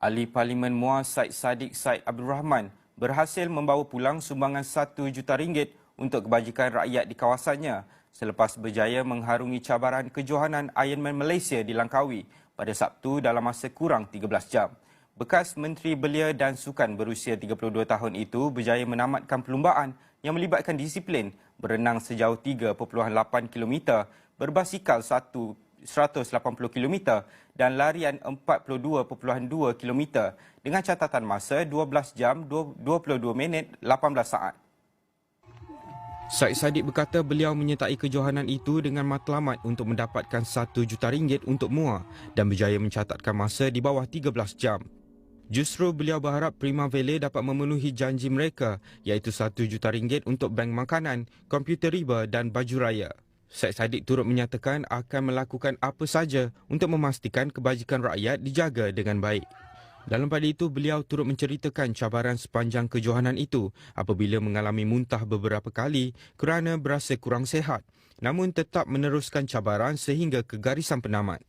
Ahli Parlimen Muar Syed Saddiq Syed Abdul Rahman berhasil membawa pulang sumbangan RM1 juta untuk kebajikan rakyat di kawasannya selepas berjaya mengharungi cabaran kejohanan Ironman Malaysia di Langkawi pada Sabtu dalam masa kurang 13 jam. Bekas Menteri Belia dan Sukan berusia 32 tahun itu berjaya menamatkan perlumbaan yang melibatkan disiplin berenang sejauh 3.8 km, berbasikal 180 km dan larian 42.2 km dengan catatan masa 12 jam 22 minit 18 saat. Syed Saddiq berkata beliau menyertai kejohanan itu dengan matlamat untuk mendapatkan RM1 juta untuk Muar dan berjaya mencatatkan masa di bawah 13 jam. Justru beliau berharap Prima Valley dapat memenuhi janji mereka iaitu RM1 juta untuk bank makanan, komputer riba dan baju raya. Syed Saddiq turut menyatakan akan melakukan apa saja untuk memastikan kebajikan rakyat dijaga dengan baik. Dalam pada itu, beliau turut menceritakan cabaran sepanjang kejohanan itu apabila mengalami muntah beberapa kali kerana berasa kurang sihat, namun tetap meneruskan cabaran sehingga ke garisan penamat.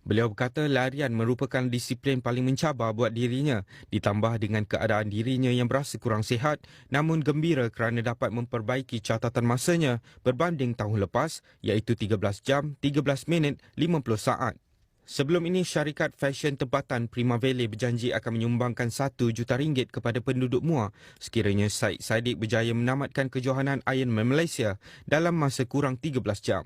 Beliau berkata larian merupakan disiplin paling mencabar buat dirinya, ditambah dengan keadaan dirinya yang berasa kurang sihat, namun gembira kerana dapat memperbaiki catatan masanya berbanding tahun lepas, iaitu 13 jam, 13 minit, 50 saat. Sebelum ini, syarikat fashion tempatan Prima Valley berjanji akan menyumbangkan RM1 juta kepada penduduk Muar sekiranya Syed Saddiq berjaya menamatkan kejohanan Ironman Malaysia dalam masa kurang 13 jam.